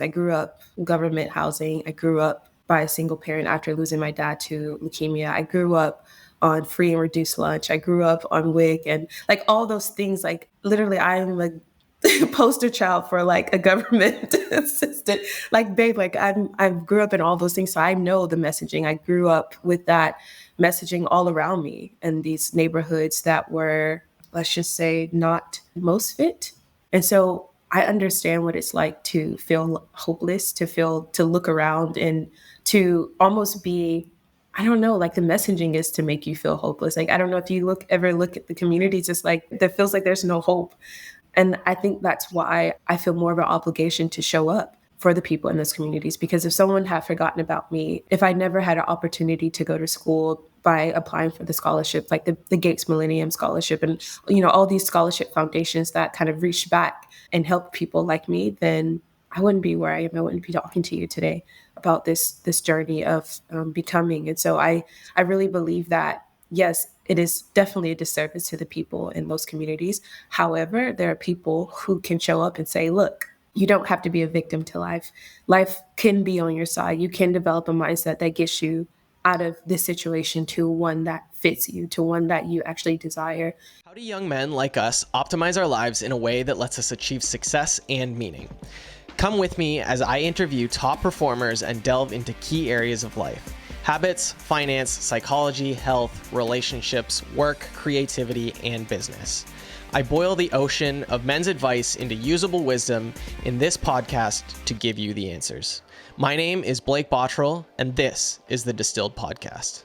I grew up in government housing. I grew up by a single parent after losing my dad to leukemia. I grew up on free and reduced lunch. I grew up on WIC and like all those things. Like literally, I'm like poster child for like a government assistant. Like, babe, like I grew up in all those things, so I know the messaging. I grew up with that messaging all around me in these neighborhoods that were, let's just say, not most fit. And so I understand what it's like to feel hopeless, to look around and to almost be, I don't know, like the messaging is to make you feel hopeless. Like, I don't know if you ever look at the communities, it's like, that feels like there's no hope. And I think that's why I feel more of an obligation to show up for the people in those communities. Because if someone had forgotten about me, if I never had an opportunity to go to school by applying for the scholarship, like the Gates Millennium Scholarship and, all these scholarship foundations that kind of reached back and helped people like me, then I wouldn't be where I am. I wouldn't be talking to you today about this journey of becoming. And so I really believe that, yes, it is definitely a disservice to the people in those communities. However, there are people who can show up and say, look, you don't have to be a victim to life. Life can be on your side. You can develop a mindset that gets you out of this situation to one that fits you, to one that you actually desire. How do young men like us optimize our lives in a way that lets us achieve success and meaning? Come with me as I interview top performers and delve into key areas of life: habits, finance, psychology, health, relationships, work, creativity, and business. I boil the ocean of men's advice into usable wisdom in this podcast to give you the answers. My name is Blake Bottrell, and this is the Distilled Podcast.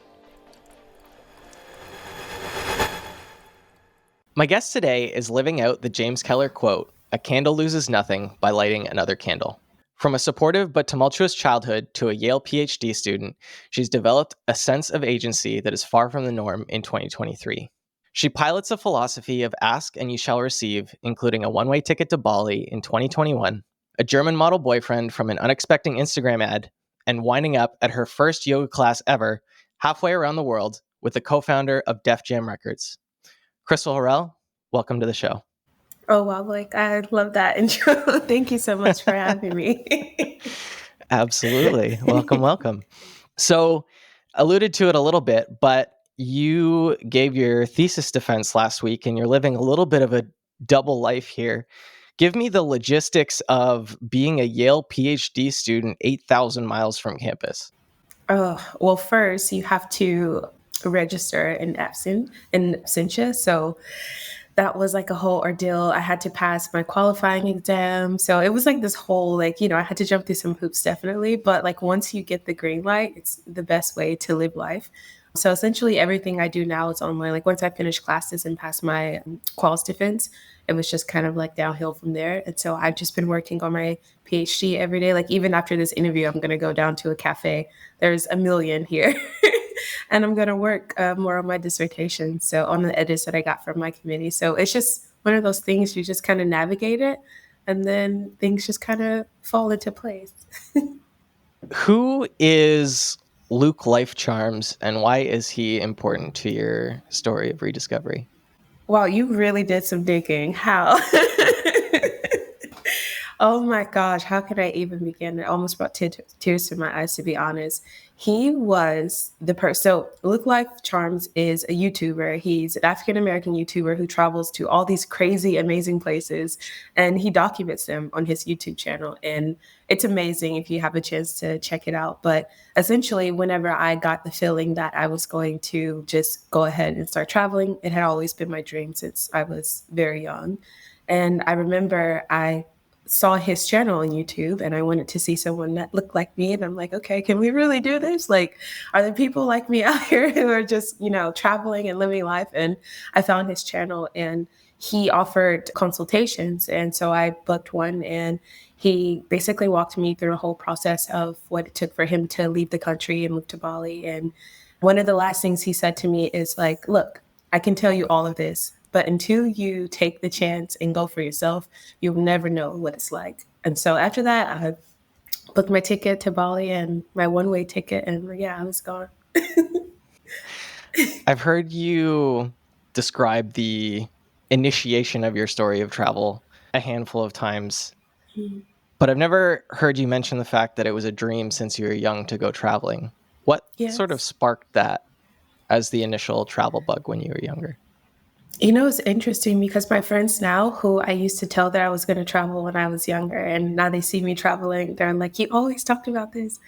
My guest today is living out the James Keller quote, "A candle loses nothing by lighting another candle." From a supportive but tumultuous childhood to a Yale PhD student, she's developed a sense of agency that is far from the norm in 2023. She pilots a philosophy of ask and you shall receive, including a one-way ticket to Bali in 2021, a German model boyfriend from an unexpected Instagram ad, and winding up at her first yoga class ever, halfway around the world, with the co-founder of Def Jam Records. Crystal Harrell, welcome to the show. Oh, wow, like I love that intro. Thank you so much for having me. Absolutely. Welcome. So, alluded to it a little bit, but you gave your thesis defense last week and you're living a little bit of a double life here. Give me the logistics of being a Yale PhD student 8,000 miles from campus. Oh, well, first you have to register in absentia. So that was like a whole ordeal. I had to pass my qualifying exam. So it was like this whole, like, I had to jump through some hoops, definitely. But like once you get the green light, it's the best way to live life. So essentially everything I do now is online. Like once I finish classes and pass my quals defense, it was just kind of like downhill from there. And so I've just been working on my PhD every day. Like even after this interview, I'm going to go down to a cafe. There's a million here. And I'm going to work more on my dissertation. So on the edits that I got from my committee. So it's just one of those things, you just kind of navigate it and then things just kind of fall into place. Who is Luke Life Charms and why is he important to your story of rediscovery? Wow, you really did some digging. How? Oh my gosh, how could I even begin? It almost brought tears to my eyes, to be honest. He was the person. So, Look Life Charms is a YouTuber. He's an African American YouTuber who travels to all these crazy, amazing places and he documents them on his YouTube channel. And it's amazing if you have a chance to check it out. But essentially, whenever I got the feeling that I was going to just go ahead and start traveling, it had always been my dream since I was very young. And I remember I saw his channel on YouTube and I wanted to see someone that looked like me. And I'm like, okay, can we really do this? Like, are there people like me out here who are just, traveling and living life? And I found his channel and he offered consultations. And so I booked one and he basically walked me through a whole process of what it took for him to leave the country and move to Bali. And one of the last things he said to me is like, look, I can tell you all of this, but until you take the chance and go for yourself, you'll never know what it's like. And so after that, I booked my ticket to Bali and my one-way ticket, and yeah, I was gone. I've heard you describe the initiation of your story of travel a handful of times, But I've never heard you mention the fact that it was a dream since you were young to go traveling. What sort of Yes. sparked that as the initial travel bug when you were younger? You know, it's interesting because my friends now, who I used to tell that I was going to travel when I was younger, and now they see me traveling, they're like, "You always talked about this."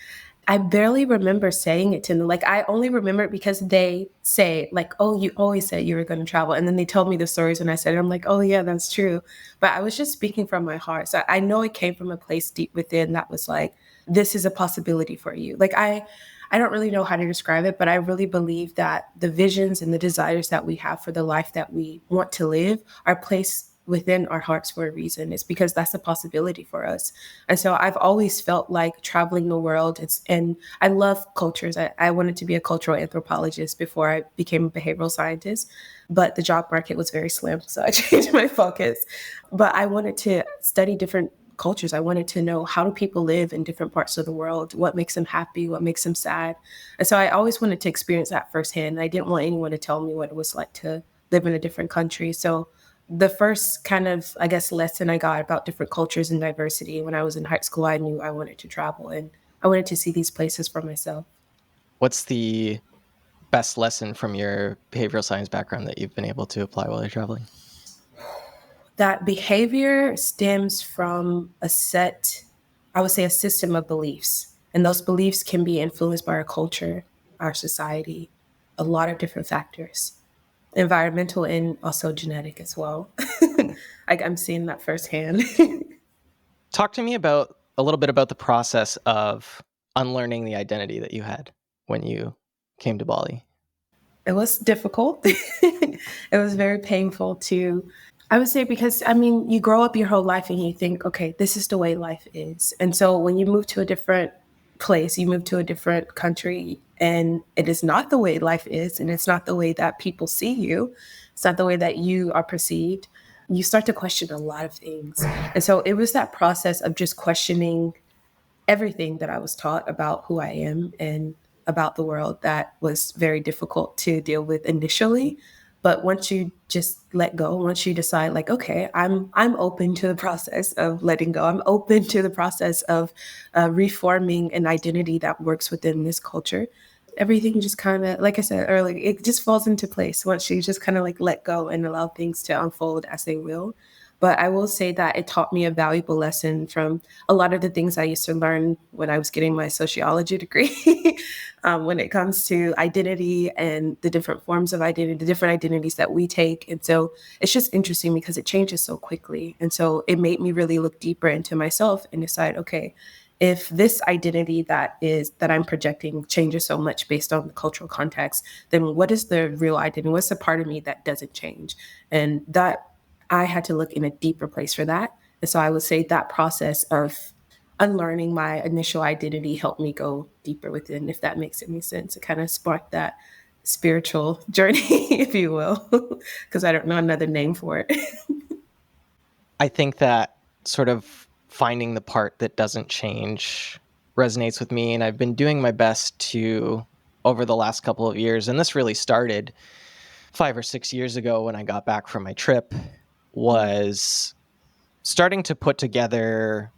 I barely remember saying it to them. Like, I only remember it because they say, like, "Oh, you always said you were going to travel," and then they told me the stories when I said it. I'm like, "Oh yeah, that's true." But I was just speaking from my heart, so I know it came from a place deep within that was like, "This is a possibility for you." Like, I don't really know how to describe it, but I really believe that the visions and the desires that we have for the life that we want to live are placed within our hearts for a reason. It's because that's a possibility for us. And so I've always felt like traveling the world. And I love cultures. I wanted to be a cultural anthropologist before I became a behavioral scientist, but the job market was very slim. So I changed my focus. But I wanted to study different cultures. I wanted to know, how do people live in different parts of the world? What makes them happy? What makes them sad? And so I always wanted to experience that firsthand. I didn't want anyone to tell me what it was like to live in a different country. So the first kind of, I guess, lesson I got about different cultures and diversity when I was in high school, I knew I wanted to travel and I wanted to see these places for myself. What's the best lesson from your behavioral science background that you've been able to apply while you're traveling? That behavior stems from a set, I would say, a system of beliefs. And those beliefs can be influenced by our culture, our society, a lot of different factors, environmental and also genetic as well. Like, I'm seeing that firsthand. Talk to me about a little bit about the process of unlearning the identity that you had when you came to Bali. It was difficult. It was very painful too. I would say because, I mean, you grow up your whole life and you think, okay, this is the way life is. And so when you move to a different place, you move to a different country, and it is not the way life is, and it's not the way that people see you, it's not the way that you are perceived, you start to question a lot of things. And so it was that process of just questioning everything that I was taught about who I am and about the world that was very difficult to deal with initially. But once you just let go, once you decide, like, okay, I'm open to the process of letting go. I'm open to the process of reforming an identity that works within this culture. Everything just kind of, like I said earlier, it just falls into place once you just kind of like let go and allow things to unfold as they will. But I will say that it taught me a valuable lesson from a lot of the things I used to learn when I was getting my sociology degree, when it comes to identity and the different forms of identity, the different identities that we take. And so it's just interesting because it changes so quickly. And so it made me really look deeper into myself and decide, okay, if this identity that I'm projecting changes so much based on the cultural context, then what is the real identity? What's the part of me that doesn't change? And that I had to look in a deeper place for that. And so I would say that process of unlearning my initial identity helped me go deeper within, if that makes any sense. It kind of sparked that spiritual journey, if you will, because I don't know another name for it. I think that sort of finding the part that doesn't change resonates with me. And I've been doing my best to, over the last couple of years, and this really started 5 or 6 years ago when I got back from my trip, was starting to put together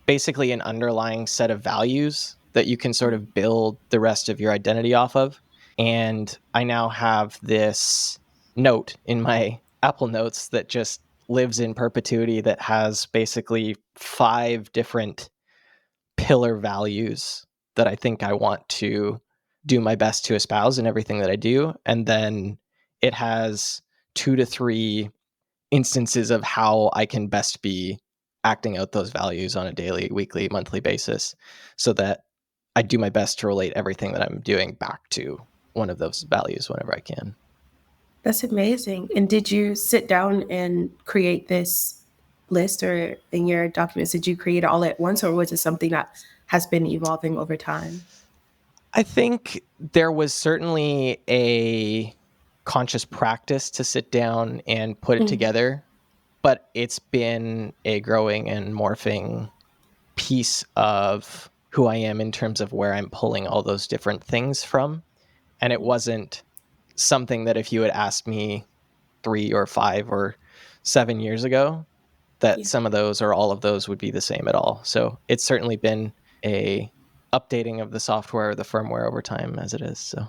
basically an underlying set of values that you can sort of build the rest of your identity off of. And I now have this note in my Apple Notes that just lives in perpetuity that has basically 5 different pillar values that I think I want to do my best to espouse in everything that I do. And then it has 2 to 3 instances of how I can best be acting out those values on a daily, weekly, monthly basis so that I do my best to relate everything that I'm doing back to one of those values whenever I can. That's amazing. And did you sit down and create this list, or in your documents, did you create it all at once, or was it something that has been evolving over time? I think there was certainly a conscious practice to sit down and put it Mm. together, but it's been a growing and morphing piece of who I am in terms of where I'm pulling all those different things from. And it wasn't something that if you had asked me 3 or 5 or 7 years ago, that Yeah. some of those or all of those would be the same at all. So it's certainly been a updating of the software or the firmware over time as it is. So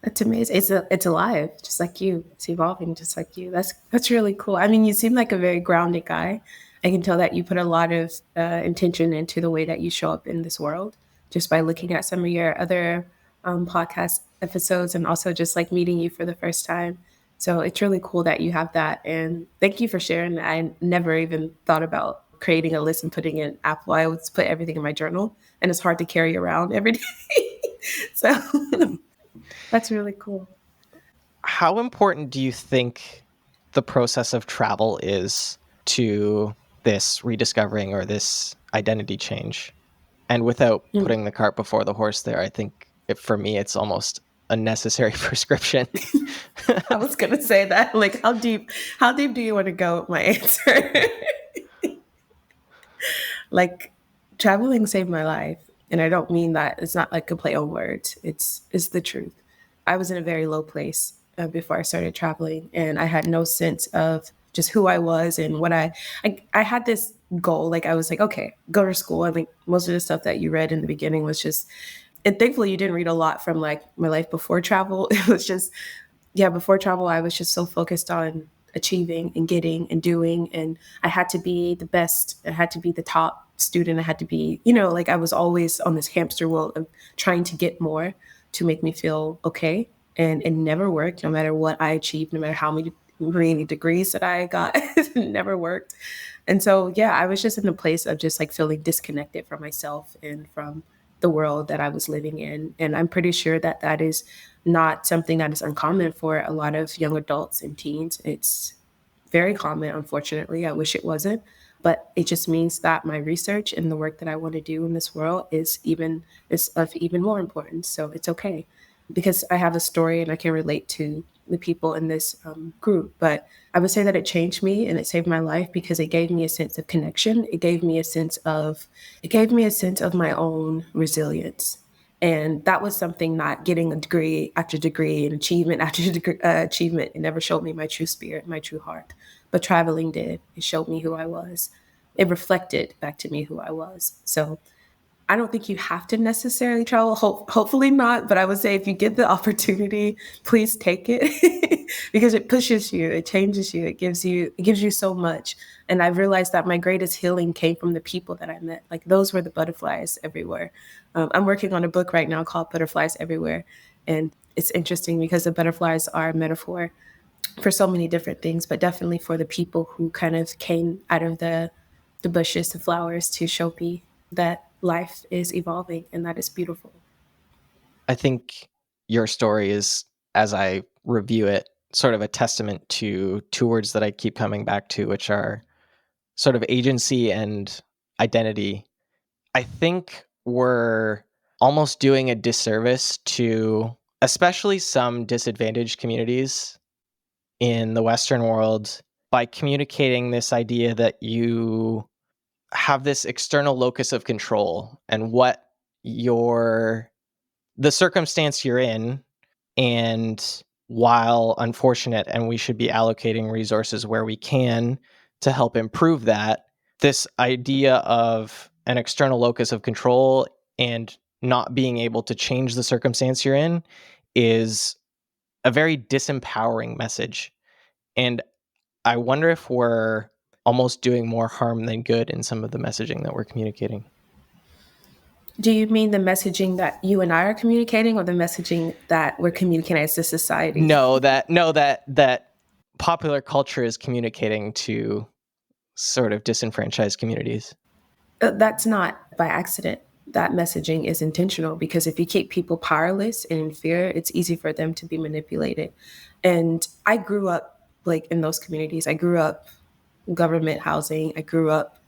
That's amazing. It's alive, just like you. It's evolving, just like you. That's really cool. I mean, you seem like a very grounded guy. I can tell that you put a lot of intention into the way that you show up in this world, just by looking at some of your other podcast episodes, and also just like meeting you for the first time. So it's really cool that you have that. And thank you for sharing that. I never even thought about creating a list and putting in Apple. I would put everything in my journal, and it's hard to carry around every day. So that's really cool. how important do you think the process of travel is to this rediscovering or this identity change? And without Mm. putting the cart before the horse there, I think for me, it's almost a necessary prescription. I was gonna say that. Like, how deep do you want to go with my answer? Like, traveling saved my life, and I don't mean that. It's not like a play on words. It's the truth. I was in a very low place before I started traveling, and I had no sense of just who I was and what I had this goal. Like, I was like, okay, go to school. I think most of the stuff that you read in the beginning was just, and thankfully you didn't read a lot from like my life before travel. It was just, yeah, before travel, I was just so focused on achieving and getting and doing. And I had to be the best. I had to be the top student. I had to be, like I was always on this hamster wheel of trying to get more to make me feel okay. And it never worked, no matter what I achieved, no matter how many degrees that I got, it never worked. And so, yeah, I was just in a place of just like feeling disconnected from myself and from the world that I was living in. And I'm pretty sure that that is not something that is uncommon for a lot of young adults and teens. It's very common, unfortunately. I wish it wasn't. But it just means that my research and the work that I want to do in this world is of even more importance. So it's okay because I have a story and I can relate to the people in this group. But I would say that it changed me and it saved my life because it gave me a sense of connection. It gave me a sense of my own resilience. And that was something, not getting a degree after degree and achievement after achievement. It never showed me my true spirit, my true heart. But traveling did. It showed me who I was. It reflected back to me who I was. So I don't think you have to necessarily travel. Hopefully not. But I would say if you get the opportunity, please take it because it pushes you, it changes you, it gives you so much. And I've realized that my greatest healing came from the people that I met. Like those were the butterflies everywhere. I'm working on a book right now called Butterflies Everywhere, and it's interesting because the butterflies are a metaphor for so many different things, but definitely for the people who kind of came out of the bushes, the flowers, to show me that life is evolving and that is beautiful. I think your story is, as I review it, sort of a testament to two words that I keep coming back to, which are sort of agency and identity. I think we're almost doing a disservice to especially some disadvantaged communities in the Western world by communicating this idea that you have this external locus of control and what your the circumstance you're in, and while unfortunate and we should be allocating resources where we can to help improve that, this idea of an external locus of control and not being able to change the circumstance you're in is a very disempowering message. And I wonder if we're almost doing more harm than good in some of the messaging that we're communicating. Do you mean the messaging that you and I are communicating, or the messaging that we're communicating as a society? No, that popular culture is communicating to sort of disenfranchised communities. That's not by accident. That messaging is intentional because if you keep people powerless and in fear, it's easy for them to be manipulated. And I grew up like in those communities. I grew up government housing. I grew up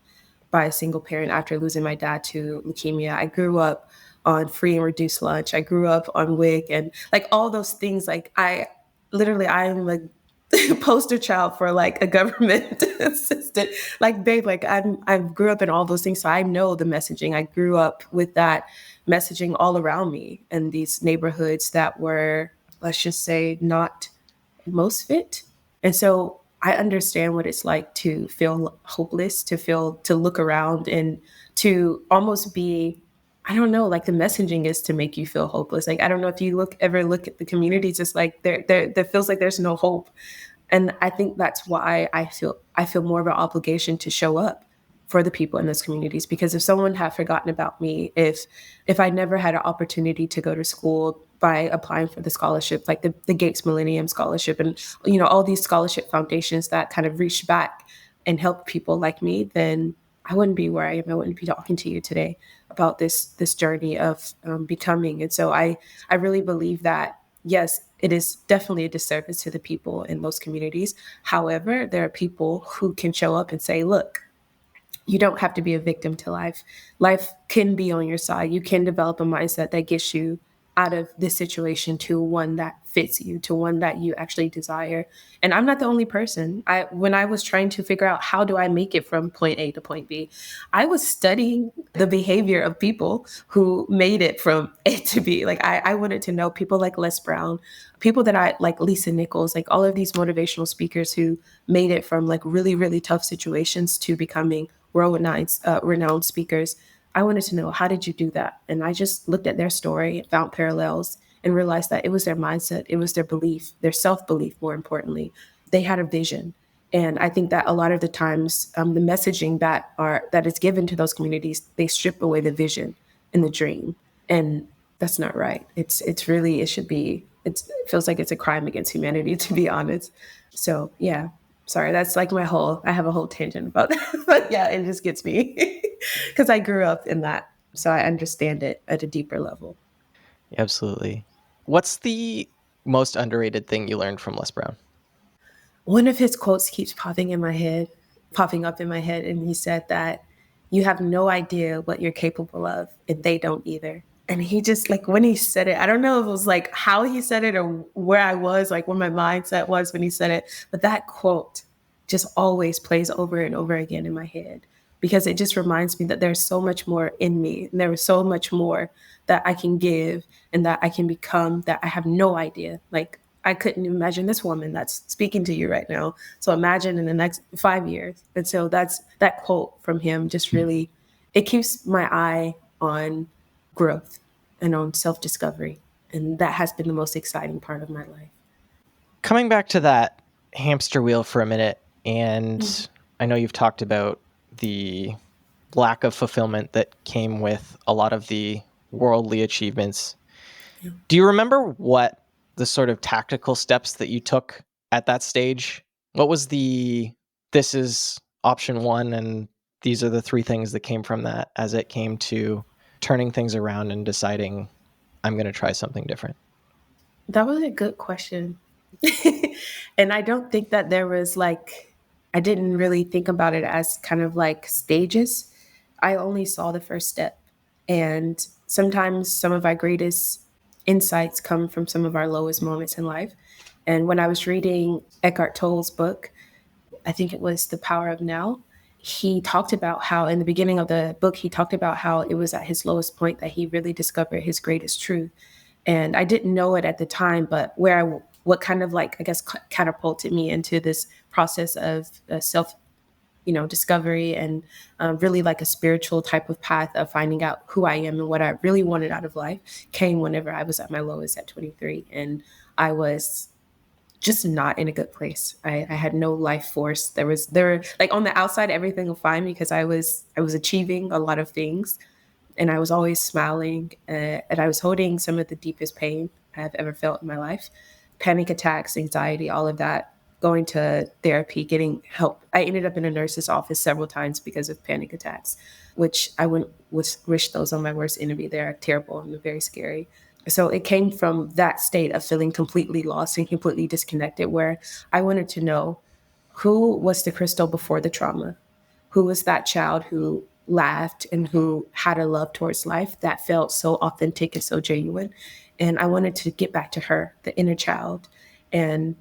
by a single parent after losing my dad to leukemia. I grew up on free and reduced lunch. I grew up on WIC and like all those things. Like I'm a poster child for like a government assistant. Like babe, like I grew up in all those things, so I know the messaging. I grew up with that messaging all around me in these neighborhoods that were, let's just say, not most fit. And so I understand what it's like to feel hopeless, to look around and to almost be, I don't know, like the messaging is to make you feel hopeless. Like, I don't know if you ever look at the communities, it's like there feels like there's no hope. And I think that's why I feel more of an obligation to show up for the people in those communities, because if someone had forgotten about me, if I never had an opportunity to go to school by applying for the scholarship, like the Gates Millennium Scholarship, and all these scholarship foundations that kind of reach back and help people like me, then I wouldn't be where I am. I wouldn't be talking to you today about this journey of becoming. And so I really believe that, yes, it is definitely a disservice to the people in those communities. However, there are people who can show up and say, look, you don't have to be a victim to life. Life can be on your side. You can develop a mindset that gets you out of this situation to one that fits you, to one that you actually desire. And I'm not the only person. When I was trying to figure out how do I make it from point A to point B, I was studying the behavior of people who made it from A to B. Like I wanted to know people like Les Brown, people that I like, Lisa Nichols, like all of these motivational speakers who made it from like really, really tough situations to becoming renowned speakers. I wanted to know, how did you do that? And I just looked at their story, found parallels, and realized that it was their mindset, it was their belief, their self belief, more importantly. They had a vision. And I think that a lot of the times, the messaging that is given to those communities, they strip away the vision and the dream, and that's not right. It's really, it should be. It feels like it's a crime against humanity, to be honest. So yeah, sorry, that's like I have a whole tangent about that, but yeah, it just gets me because I grew up in that, so I understand it at a deeper level. Absolutely. What's the most underrated thing you learned from Les Brown? One of his quotes keeps popping up in my head, and he said that you have no idea what you're capable of, and they don't either. And he just, like, when he said it, I don't know if it was like how he said it or where I was, like where my mindset was when he said it, but that quote just always plays over and over again in my head, because it just reminds me that there's so much more in me, and there is so much more that I can give and that I can become that I have no idea. Like, I couldn't imagine this woman that's speaking to you right now. So imagine in the next 5 years. And so that quote from him just really, it keeps my eye on growth and on self-discovery. And that has been the most exciting part of my life. Coming back to that hamster wheel for a minute, and I know you've talked about the lack of fulfillment that came with a lot of the worldly achievements. Yeah. Do you remember what the sort of tactical steps that you took at that stage? What was this is option one, and these are the three things that came from that as it came to turning things around and deciding I'm going to try something different? That was a good question. And I don't think that there was like, I didn't really think about it as kind of like stages. I only saw the first step. And sometimes some of our greatest insights come from some of our lowest moments in life. And when I was reading Eckhart Tolle's book, I think it was The Power of Now, he talked about how in the beginning of the book, he talked about how it was at his lowest point that he really discovered his greatest truth. And I didn't know it at the time, but what kind of like, I guess, catapulted me into this process of self, discovery, and really like a spiritual type of path of finding out who I am and what I really wanted out of life came whenever I was at my lowest at 23. And I was just not in a good place. I had no life force. There like on the outside, everything was fine because I was achieving a lot of things, and I was always smiling, and I was holding some of the deepest pain I've ever felt in my life. Panic attacks, anxiety, all of that, going to therapy, getting help. I ended up in a nurse's office several times because of panic attacks, which I wouldn't wish those on my worst enemy. They're terrible and they're very scary. So it came from that state of feeling completely lost and completely disconnected, where I wanted to know, who was the Crystal before the trauma? Who was that child who laughed and who had a love towards life that felt so authentic and so genuine? And I wanted to get back to her, the inner child. And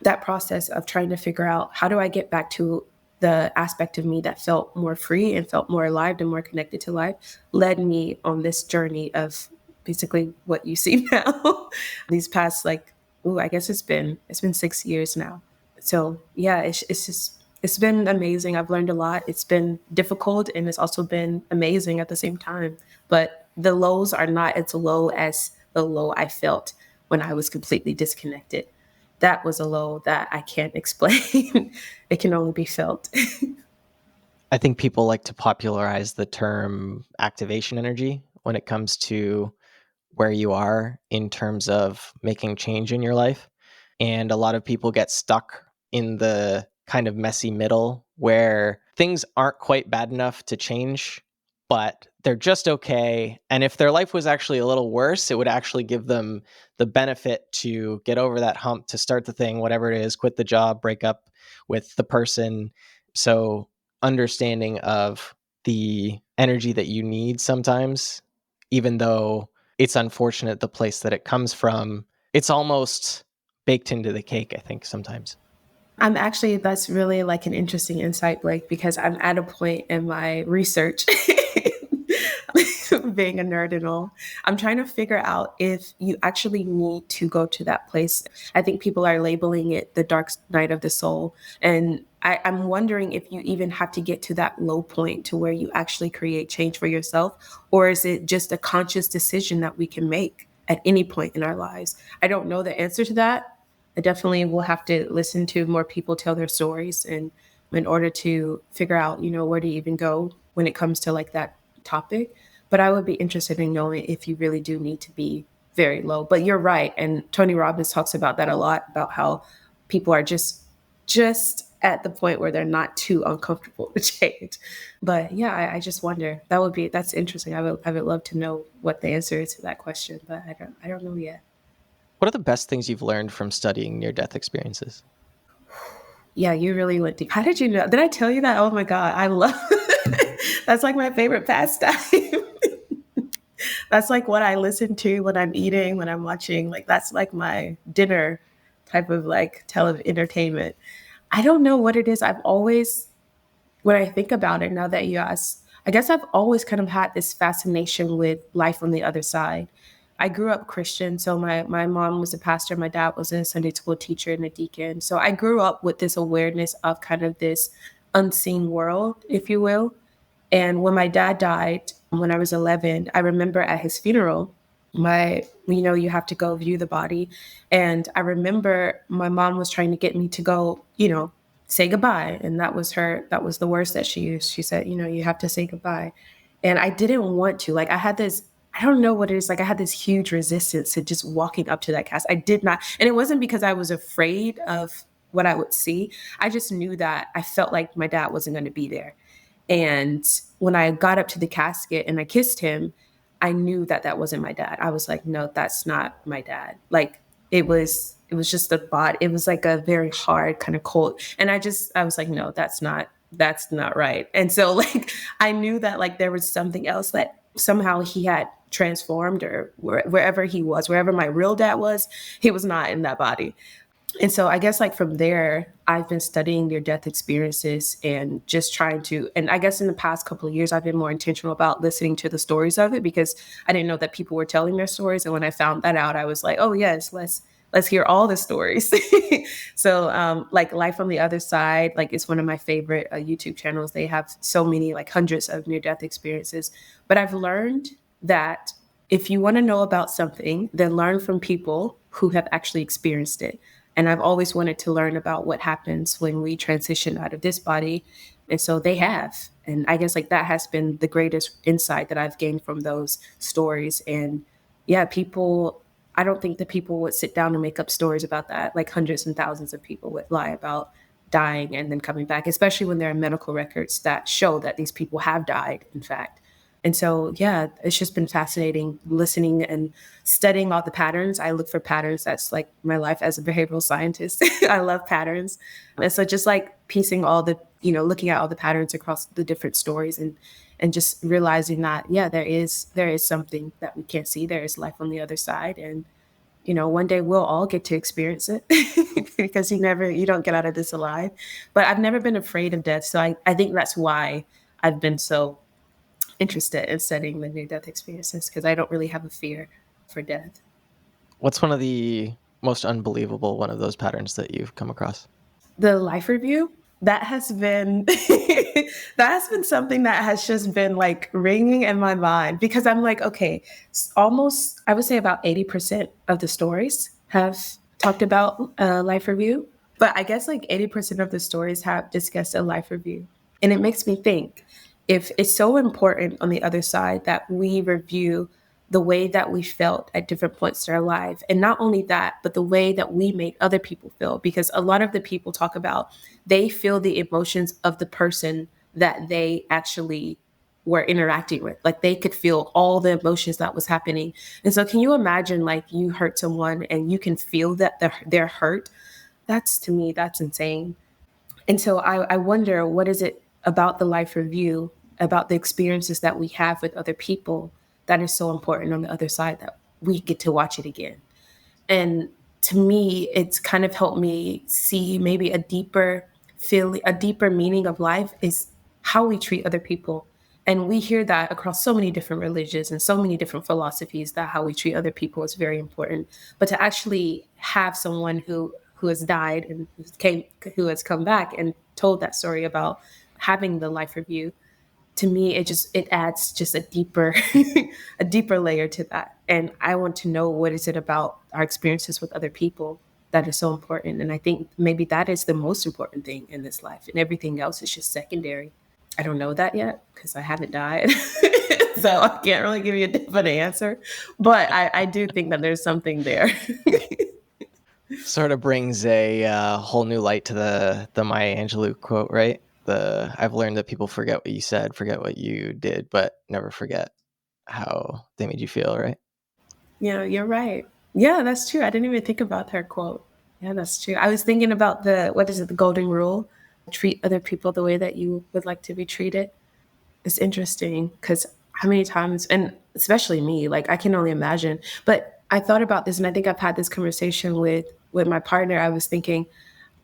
that process of trying to figure out, how do I get back to the aspect of me that felt more free and felt more alive and more connected to life, led me on this journey of basically what you see now. These past, like, I guess it's been 6 years now So yeah, it's just it's been amazing. I've learned a lot. It's been difficult and it's also been amazing at the same time. But the lows are not as low as the low I felt when I was completely disconnected. That was a low that I can't explain. It can only be felt. I think people like to popularize the term activation energy when it comes to where you are in terms of making change in your life. And a lot of people get stuck in the kind of messy middle where things aren't quite bad enough to change, but they're just okay. And if their life was actually a little worse, it would actually give them the benefit to get over that hump, to start the thing, whatever it is, quit the job, break up with the person. So, understanding of the energy that you need sometimes, even though it's unfortunate the place that it comes from, it's almost baked into the cake, I think, sometimes. I'm actually, that's really like an interesting insight, Blake, because I'm at a point in my research, being a nerd and all, I'm trying to figure out if you actually need to go to that place. I think people are labeling it the dark night of the soul. And I'm wondering if you even have to get to that low point to where you actually create change for yourself, or is it just a conscious decision that we can make at any point in our lives? I don't know the answer to that. I definitely will have to listen to more people tell their stories and in order to figure out, where to even go when it comes to like that topic. But I would be interested in knowing if you really do need to be very low. But you're right. And Tony Robbins talks about that a lot, about how people are just at the point where they're not too uncomfortable to change. But yeah, I just wonder. That's interesting. I would love to know what the answer is to that question, but I don't know yet. What are the best things you've learned from studying near death experiences? Yeah, you really went deep. How did you know? Did I tell you that? Oh my God. I love that's like my favorite pastime. That's like what I listen to when I'm eating, when I'm watching. Like that's like my dinner type of like entertainment. I don't know what it is. I've always, when I think about it now that you ask, I guess I've always kind of had this fascination with life on the other side. I grew up Christian, so my mom was a pastor, my dad was a Sunday school teacher and a deacon. So I grew up with this awareness of kind of this unseen world, if you will. And when my dad died when I was 11, I remember at his funeral, you have to go view the body. And I remember my mom was trying to get me to go, say goodbye. And that was the words that she used. She said, you have to say goodbye. And I didn't want to. Like, I don't know what it is. Like, I had this huge resistance to just walking up to that casket. I did not. And it wasn't because I was afraid of what I would see. I just knew that I felt like my dad wasn't going to be there. And when I got up to the casket and I kissed him, I knew that that wasn't my dad. I was like, no, that's not my dad. Like it was just a body. It was like a very hard kind of cold. And I was like, no, that's not right. And so like I knew that like there was something else that somehow he had transformed or wherever he was, wherever my real dad was, he was not in that body. And so I guess like from there, I've been studying near death experiences and just trying to, and I guess in the past couple of years, I've been more intentional about listening to the stories of it because I didn't know that people were telling their stories. And when I found that out, I was like, oh yes, let's hear all the stories. So like Life on the Other Side, like it's one of my favorite YouTube channels. They have so many, like hundreds of near death experiences. But I've learned that if you want to know about something, then learn from people who have actually experienced it. And I've always wanted to learn about what happens when we transition out of this body. And so they have. And I guess like that has been the greatest insight that I've gained from those stories. And yeah, I don't think that people would sit down and make up stories about that. Like hundreds and thousands of people would lie about dying and then coming back, especially when there are medical records that show that these people have died, in fact. And so, yeah, it's just been fascinating listening and studying all the patterns. I look for patterns. That's like my life as a behavioral scientist. I love patterns. And so just like piecing all the, looking at all the patterns across the different stories and just realizing that, yeah, there is something that we can't see. There is life on the other side. And, one day we'll all get to experience it because you don't get out of this alive. But I've never been afraid of death. So I think that's why I've been so interested in studying the near death experiences because I don't really have a fear for death. What's one of the most unbelievable one of those patterns that you've come across? The life review, that has been that has been something that has just been like ringing in my mind, because I'm like, okay, almost, I would say about 80% of the stories have talked about life review, but I guess like 80% of the stories have discussed a life review. And it makes me think, if it's so important on the other side that we review the way that we felt at different points in our life. And not only that, but the way that we made other people feel. Because a lot of the people talk about, they feel the emotions of the person that they actually were interacting with. Like they could feel all the emotions that was happening. And so can you imagine, like, you hurt someone and you can feel that they're hurt? That's, to me, that's insane. And so I wonder, what is it about the life review, about the experiences that we have with other people, that is so important on the other side that we get to watch it again? And to me, it's kind of helped me see maybe a deeper feeling, a deeper meaning of life is how we treat other people. And we hear that across so many different religions and so many different philosophies, that how we treat other people is very important. But to actually have someone who has died and who has come back and told that story about having the life review, to me, it adds just a deeper a deeper layer to that. And I want to know, what is it about our experiences with other people that is so important? And I think maybe that is the most important thing in this life, and everything else is just secondary. I don't know that yet because I haven't died. So I can't really give you a definite answer, but I do think that there's something there. Sort of brings a whole new light to the Maya Angelou quote, right? The I've learned that people forget what you said, forget what you did, but never forget how they made you feel, right? Yeah, you're right. Yeah, that's true. I didn't even think about her quote. Yeah, that's true. I was thinking about the, what is it, the golden rule? Treat other people the way that you would like to be treated. It's interesting because how many times, and especially me, like I can only imagine. But I thought about this, and I think I've had this conversation with my partner. I was thinking,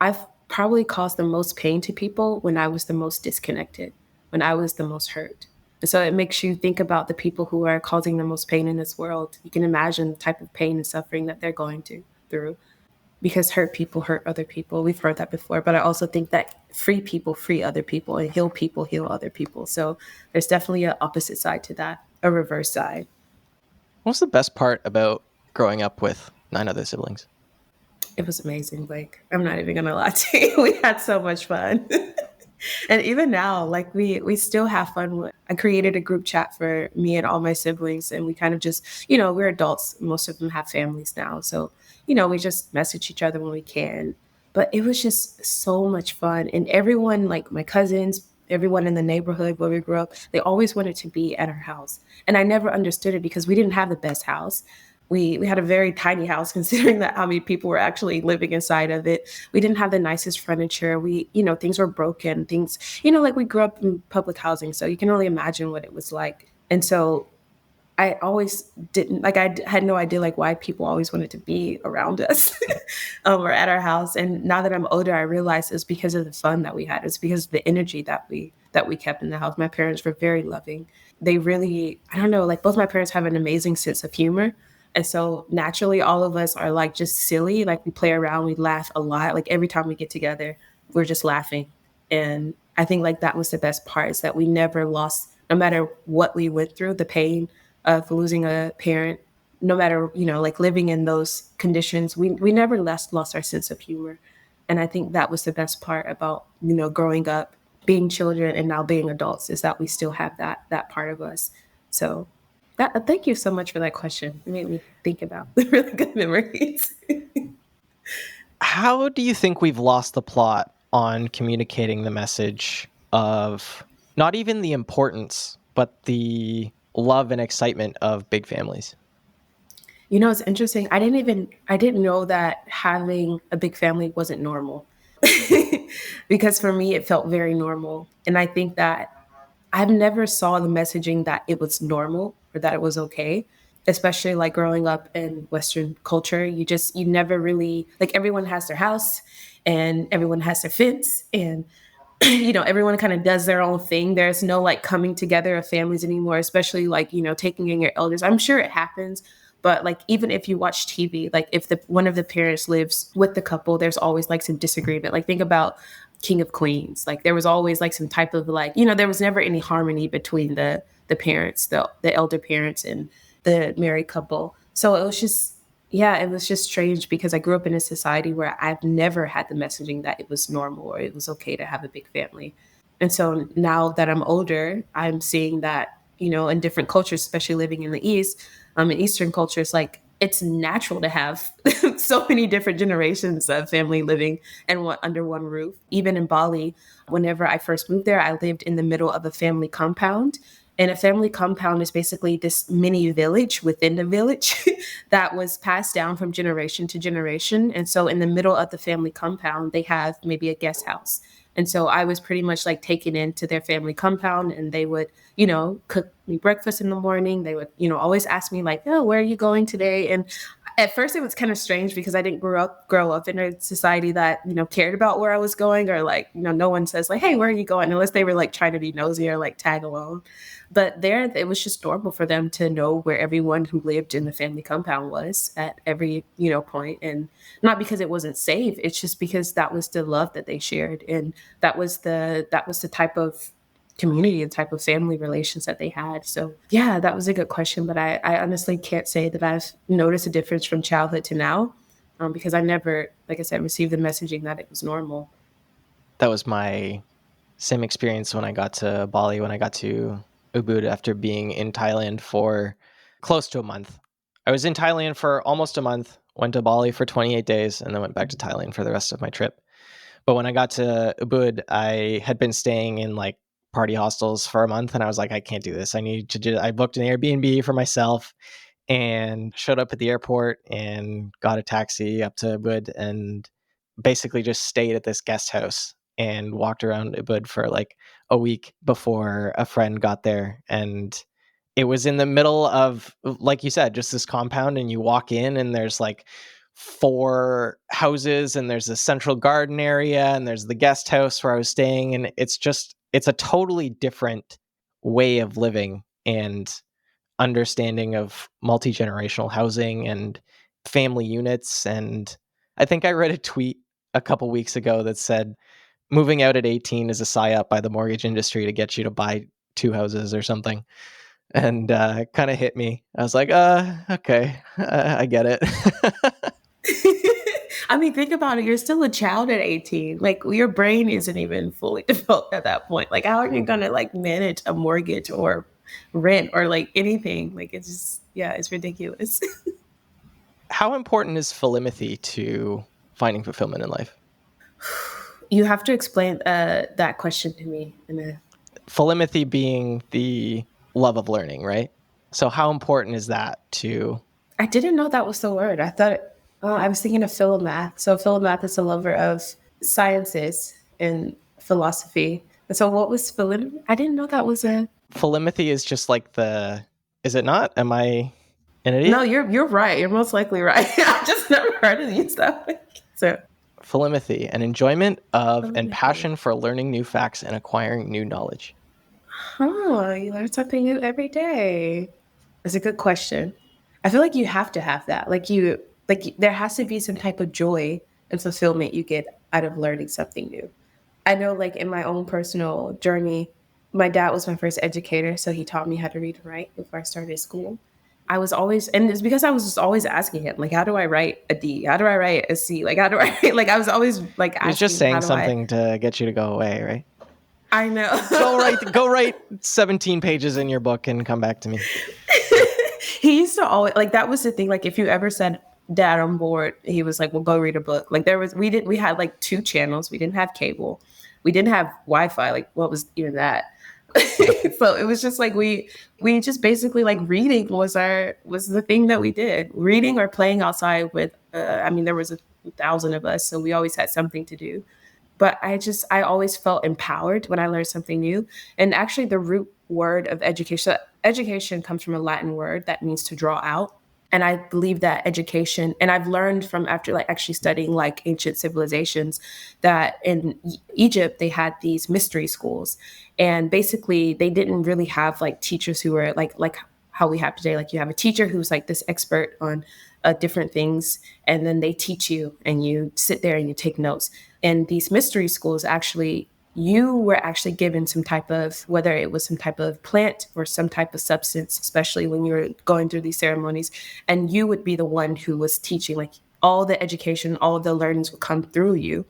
I've probably caused the most pain to people when I was the most disconnected, when I was the most hurt. And so it makes you think about the people who are causing the most pain in this world. You can imagine the type of pain and suffering that they're going through, because hurt people hurt other people. We've heard that before, but I also think that free people free other people, and heal people heal other people. So there's definitely an opposite side to that, a reverse side. What's the best part about growing up with 9 other siblings? It was amazing. Like, I'm not even gonna lie to you. We had so much fun. And even now, like we still have fun. I created a group chat for me and all my siblings, and we kind of just, we're adults. Most of them have families now, so we just message each other when we can. But it was just so much fun, and everyone, like my cousins, everyone in the neighborhood where we grew up, they always wanted to be at our house, and I never understood it because we didn't have the best house. We had a very tiny house considering that how many people were actually living inside of it. We didn't have the nicest furniture. Things were broken. Things, like we grew up in public housing, so you can only imagine what it was like. And so I always didn't like, had no idea like why people always wanted to be around us or at our house. And now that I'm older, I realize it's because of the fun that we had. It's because of the energy that we kept in the house. My parents were very loving. They really, I don't know, like both my parents have an amazing sense of humor. And so naturally, all of us are like just silly. Like we play around, we laugh a lot. Like every time we get together, we're just laughing. And I think like that was the best part, is that we never lost, no matter what we went through, the pain of losing a parent, no matter, like living in those conditions, we never lost our sense of humor. And I think that was the best part about, growing up, being children and now being adults, is that we still have that part of us. So thank you so much for that question. It made me think about the really good memories. How do you think we've lost the plot on communicating the message of not even the importance, but the love and excitement of big families? It's interesting. I didn't know that having a big family wasn't normal. Because for me, it felt very normal. And I think that I've never saw the messaging that it was normal or that it was okay, especially like growing up in Western culture. You never really, like, everyone has their house and everyone has their fence, and everyone kind of does their own thing. There's no like coming together of families anymore, especially like, taking in your elders. I'm sure it happens, But like, even if you watch TV, like if the one of the parents lives with the couple, there's always like some disagreement. Like think about King of Queens. Like there was always like some type of like, there was never any harmony between the parents, the elder parents and the married couple. So it was just, yeah, it was just strange because I grew up in a society where I've never had the messaging that it was normal or it was okay to have a big family. And so now that I'm older, I'm seeing that, in different cultures, especially living in the East, in Eastern cultures, like it's natural to have so many different generations of family living and under one roof. Even in Bali, whenever I first moved there, I lived in the middle of a family compound. And a family compound is basically this mini village within the village that was passed down from generation to generation. And so in the middle of the family compound, they have maybe a guest house. And so I was pretty much like taken into their family compound, and they would, cook me breakfast in the morning. They would, always ask me like, "Oh, where are you going today?" And at first it was kind of strange because I didn't grow up in a society that, cared about where I was going, or like, no one says like, "Hey, where are you going?" unless they were like trying to be nosy or like tag along. But there, it was just normal for them to know where everyone who lived in the family compound was at every, point. And not because it wasn't safe, it's just because that was the love that they shared. And that was the type of community and type of family relations that they had. So yeah, that was a good question. But I honestly can't say that I've noticed a difference from childhood to now, because I never, like I said, received the messaging that it was normal. That was my same experience when I got to Bali, when I got to Ubud after being in Thailand for close to a month. I was in Thailand for almost a month, went to Bali for 28 days, and then went back to Thailand for the rest of my trip. But when I got to Ubud, I had been staying in like party hostels for a month, and I was like, I can't do this. I booked an Airbnb for myself and showed up at the airport and got a taxi up to Ubud and basically just stayed at this guest house and walked around Ubud for like a week before a friend got there. And it was in the middle of, like you said, just this compound, and you walk in and there's like 4 houses and there's a central garden area and there's the guest house where I was staying. And it's a totally different way of living and understanding of multi-generational housing and family units. And I think I read a tweet a couple weeks ago that said moving out at 18 is a psyop by the mortgage industry to get you to buy 2 houses or something. And it kind of hit me. I was like, okay, I get it. I mean, think about it. You're still a child at 18. Like your brain isn't even fully developed at that point. Like how are you gonna like manage a mortgage or rent or like anything? Like it's just, yeah, it's ridiculous. How important is philomathy to finding fulfillment in life? You have to explain that question to me in a. Philomathy being the love of learning, right? So how important is that to I didn't know that was the word. I thought, oh, I was thinking of Philomath. So Philomath is a lover of sciences and philosophy. And so what was Philomath? I didn't know that was a. Philomathy is just like is it not? Am I an No, idiot? you're right. You're most likely right. I just never heard of these stuff. So Philomathy, an enjoyment of and Philomathy. passion for learning new facts and acquiring new knowledge. Huh, you learn something new every day. That's a good question. I feel like you have to have that. There has to be some type of joy and fulfillment you get out of learning something new. I know, like in my own personal journey, my dad was my first educator, so he taught me how to read and write before I started school. I was always, and it's because I was just always asking him, like, how do I write a D? How do I write a C? Like, how do I write? Like, I was always like He was just asking, how saying do I? something to get you to go away, right? I know. Go write 17 pages in your book and come back to me. He used to always like that was the thing. Like if you ever said, "Dad, I'm bored," he was like, "Well, go read a book." Like we had like 2 channels. We didn't have cable. We didn't have Wi-Fi. Like what was even that? So it was just like we just basically like reading was the thing that we did. Reading or playing outside with. I mean, there was 1,000 of us, so we always had something to do. But I always felt empowered when I learned something new. And actually the root word of education comes from a Latin word that means to draw out. And I believe that education, and I've learned from after like actually studying like ancient civilizations, that in Egypt they had these mystery schools, and basically they didn't really have like teachers who were like how we have today. Like you have a teacher who's like this expert on different things, and then they teach you and you sit there and you take notes. And these mystery schools, actually, you were actually given some type of, whether it was some type of plant or some type of substance, especially when you were going through these ceremonies, and you would be the one who was teaching. Like all the education, all of the learnings would come through you.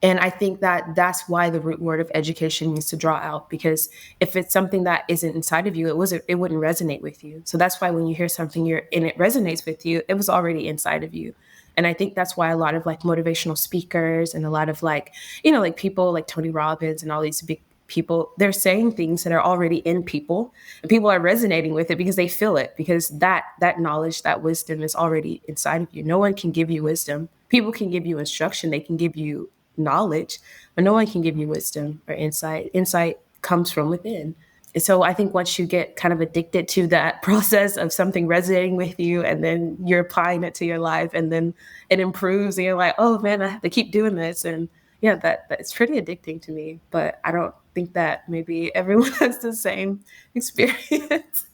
And I think that that's why the root word of education needs to draw out, because if it's something that isn't inside of you, it wouldn't resonate with you. So that's why when you hear something and it resonates with you, it was already inside of you. And I think that's why a lot of like motivational speakers and a lot of like, like people like Tony Robbins and all these big people, they're saying things that are already in people, and people are resonating with it because they feel it, because that knowledge, that wisdom is already inside of you. No one can give you wisdom. People can give you instruction, they can give you knowledge, but no one can give you wisdom or insight. Insight comes from within. And so I think once you get kind of addicted to that process of something resonating with you, and then you're applying it to your life, and then it improves, and you're like, oh man, I have to keep doing this. And yeah, that's pretty addicting to me. But I don't think that maybe everyone has the same experience.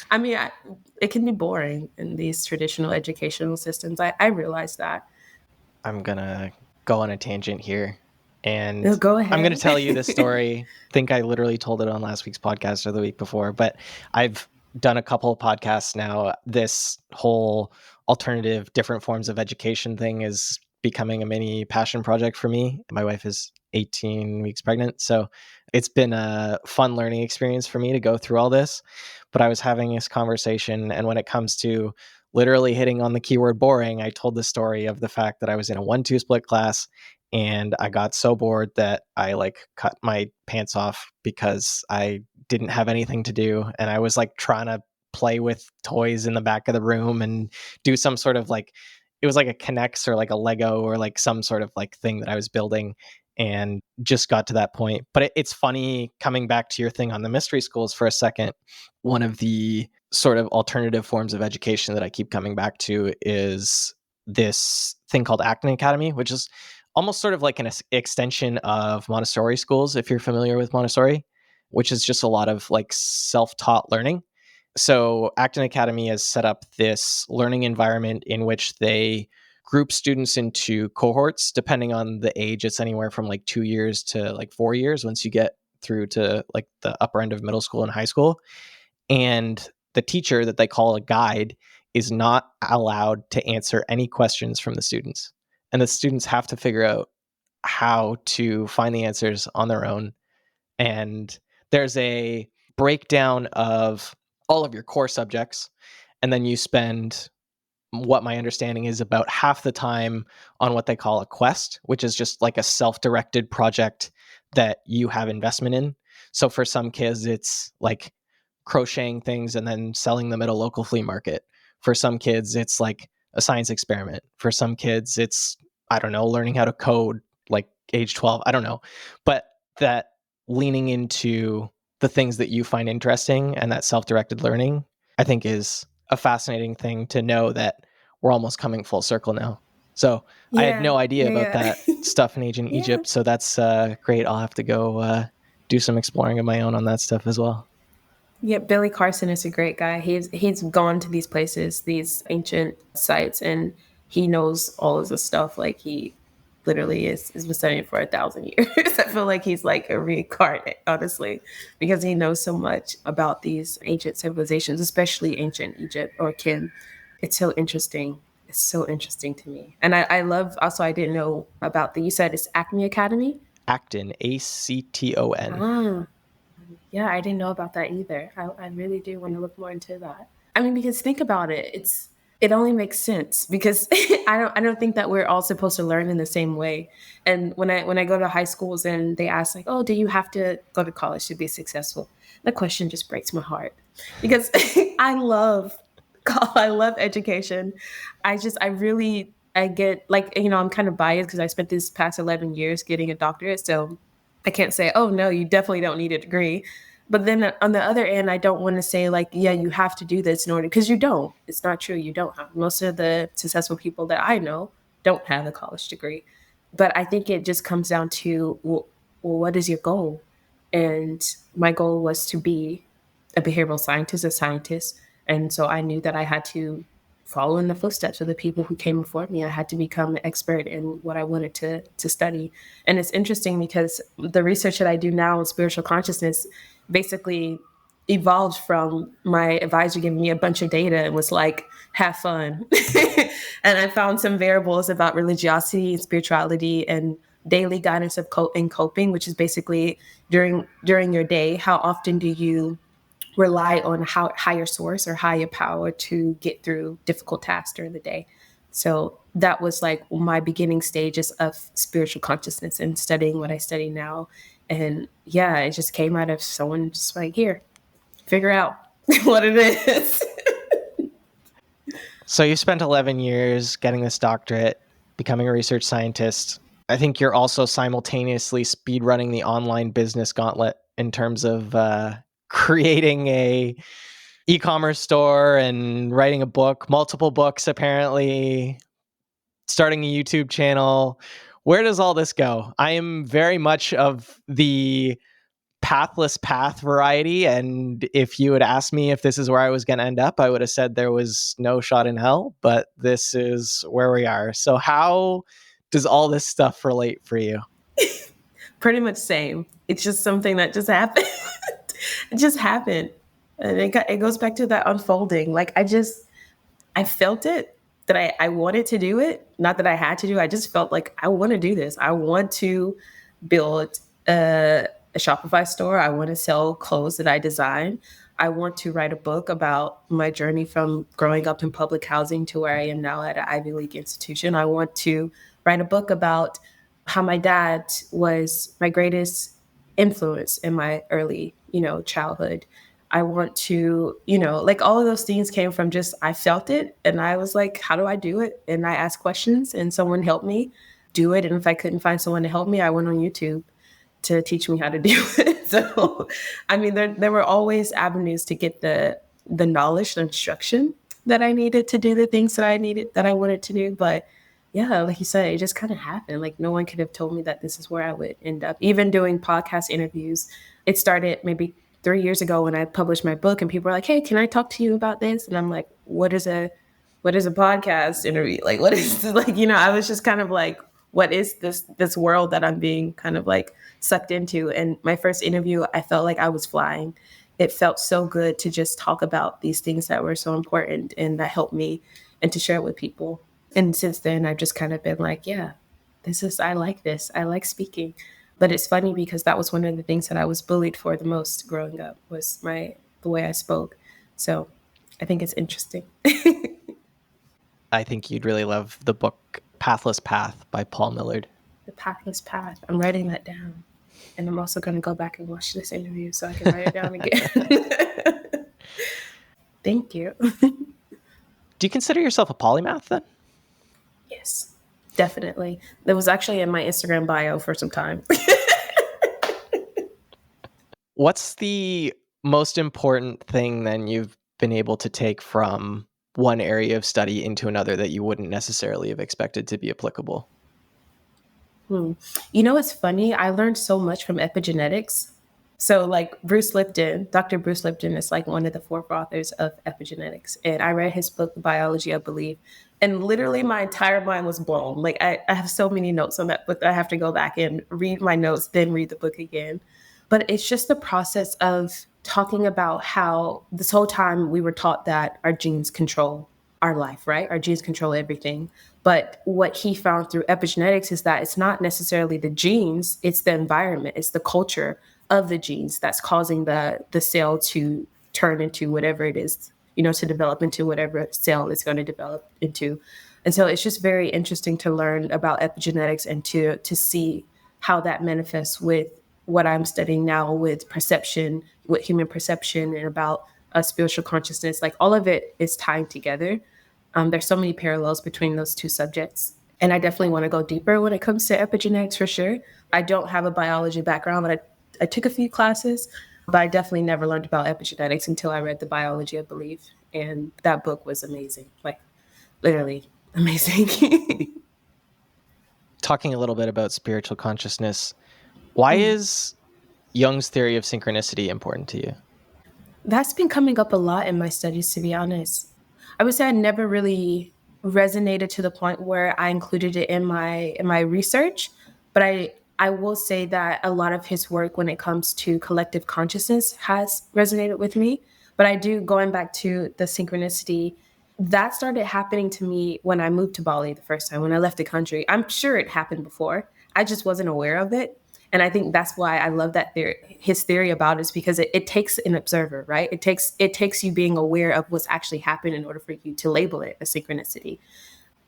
I mean, it can be boring in these traditional educational systems. I realize that. I'm gonna go on a tangent here, No, and go I'm gonna ahead. tell you this story. I think I literally told it on last week's podcast or the week before, but I've done a couple of podcasts now. This whole alternative, different forms of education thing is becoming a mini passion project for me. My wife is 18 weeks pregnant, so it's been a fun learning experience for me to go through all this. But I was having this conversation, and when it comes to literally hitting on the keyword boring, I told the story of the fact that I was in a 1-2 split class and I got so bored that I like cut my pants off because I didn't have anything to do. And I was like trying to play with toys in the back of the room and do some sort of like, it was like a Connects or like a Lego or like some sort of like thing that I was building, and just got to that point. But it's funny coming back to your thing on the mystery schools for a second. One of the sort of alternative forms of education that I keep coming back to is this thing called Acton Academy, which is almost sort of like an extension of Montessori schools, if you're familiar with Montessori, which is just a lot of like self-taught learning. So Acton Academy has set up this learning environment in which they group students into cohorts. Depending on the age, it's anywhere from like 2 years to like 4 years once you get through to like the upper end of middle school and high school. And the teacher, that they call a guide, is not allowed to answer any questions from the students. And the students have to figure out how to find the answers on their own. And there's a breakdown of all of your core subjects. And then you spend, what my understanding is, about half the time on what they call a quest, which is just like a self-directed project that you have investment in. So for some kids, it's like crocheting things and then selling them at a local flea market. For some kids, it's like a science experiment. For some kids, it's, I don't know, learning how to code like age 12. I don't know. But that leaning into the things that you find interesting and that self-directed learning, I think, is a fascinating thing to know that we're almost coming full circle now. So I had Yeah, no idea about yeah, that stuff in ancient yeah. Egypt. So that's great. I'll have to go do some exploring of my own on that stuff as well. Yeah, Billy Carson is a great guy. He's gone to these places, these ancient sites, and he knows all of the stuff. Like he literally is been studying for 1,000 years. I feel like he's like a reincarnate, honestly, because he knows so much about these ancient civilizations, especially ancient Egypt or Kim. It's so interesting. It's so interesting to me. And I love also, I didn't know about the, you said it's Acme Academy. Acton, Acton. Ah, yeah, I didn't know about that either. I really do want to look more into that. I mean, because think about it, it only makes sense because I don't think that we're all supposed to learn in the same way. And when I go to high schools and they ask like, oh, do you have to go to college to be successful? That question just breaks my heart because I love I love education. I get like, I'm kind of biased because I spent this past 11 years getting a doctorate. So I can't say, oh, no, you definitely don't need a degree. But then on the other end, I don't want to say, like, yeah, you have to do this in order, because you don't. It's not true. You don't have. Most of the successful people that I know don't have a college degree. But I think it just comes down to, well, what is your goal? And my goal was to be a behavioral scientist, a scientist. And so I knew that I had to follow in the footsteps of the people who came before me. I had to become an expert in what I wanted to study. And it's interesting because the research that I do now in spiritual consciousness basically evolved from my advisor giving me a bunch of data and was like, have fun. And I found some variables about religiosity and spirituality and daily guidance of in coping, which is basically during your day, how often do you rely on higher source or higher power to get through difficult tasks during the day. So that was like my beginning stages of spiritual consciousness and studying what I study now. And yeah, it just came out of someone just like, here, figure out what it is. So you spent 11 years getting this doctorate, becoming a research scientist. I think you're also simultaneously speedrunning the online business gauntlet in terms of creating a e-commerce store and writing a book, multiple books apparently, starting a YouTube channel. Where does all this go? I am very much of the pathless path variety, and if you had asked me if this is where I was going to end up, I would have said there was no shot in hell, but this is where we are. So how does all this stuff relate for you? Pretty much same. It's just something that just happened. It just happened. And it goes back to that unfolding. Like I felt it that I wanted to do it. Not that I had to do it. I just felt like I want to do this. I want to build a Shopify store. I want to sell clothes that I design. I want to write a book about my journey from growing up in public housing to where I am now at an Ivy League institution. I want to write a book about how my dad was my greatest influence in my early, childhood. I want to, like all of those things came from just, I felt it and I was like, how do I do it? And I asked questions and someone helped me do it. And if I couldn't find someone to help me, I went on YouTube to teach me how to do it. So, I mean, there were always avenues to get the knowledge, the instruction that I needed to do the things that I wanted to do. But yeah, like you said, it just kind of happened. Like no one could have told me that this is where I would end up. Even doing podcast interviews, it started maybe 3 years ago when I published my book, and people were like, "Hey, can I talk to you about this?" And I'm like, what is a podcast interview? Like, what is this? Like, I was just kind of like, what is this world that I'm being kind of like sucked into? And my first interview, I felt like I was flying. It felt so good to just talk about these things that were so important and that helped me and to share it with people. And since then, I've just kind of been like, yeah, I like this. I like speaking. But it's funny because that was one of the things that I was bullied for the most growing up was the way I spoke. So I think it's interesting. I think you'd really love the book Pathless Path by Paul Millard. The Pathless Path. I'm writing that down. And I'm also going to go back and watch this interview so I can write it down again. Thank you. Do you consider yourself a polymath then? Yes, definitely. That was actually in my Instagram bio for some time. What's the most important thing then you've been able to take from one area of study into another that you wouldn't necessarily have expected to be applicable? It's funny. I learned so much from epigenetics. So, like Dr. Bruce Lipton is like one of the authors of epigenetics. And I read his book, The Biology of Belief. And literally, my entire mind was blown. Like, I have so many notes on that book that I have to go back and read my notes, then read the book again. But it's just the process of talking about how this whole time we were taught that our genes control our life, right? Our genes control everything. But what he found through epigenetics is that it's not necessarily the genes, it's the environment, it's the culture of the genes that's causing the cell to turn into whatever it is, to develop into whatever cell it's going to develop into. And so it's just very interesting to learn about epigenetics and to see how that manifests with what I'm studying now with perception, with human perception and about spiritual consciousness. Like all of it is tying together. There's so many parallels between those two subjects. And I definitely want to go deeper when it comes to epigenetics for sure. I don't have a biology background, but I took a few classes, but I definitely never learned about epigenetics until I read The Biology of Belief. And that book was amazing, like literally amazing. Talking a little bit about spiritual consciousness, why is Jung's theory of synchronicity important to you? That's been coming up a lot in my studies, to be honest. I would say I never really resonated to the point where I included it in my research, but I will say that a lot of his work when it comes to collective consciousness has resonated with me. But I do, going back to the synchronicity, that started happening to me when I moved to Bali the first time, when I left the country. I'm sure it happened before. I just wasn't aware of it. And I think that's why I love that theory, his theory about it, is because it takes an observer, right? It takes you being aware of what's actually happened in order for you to label it a synchronicity.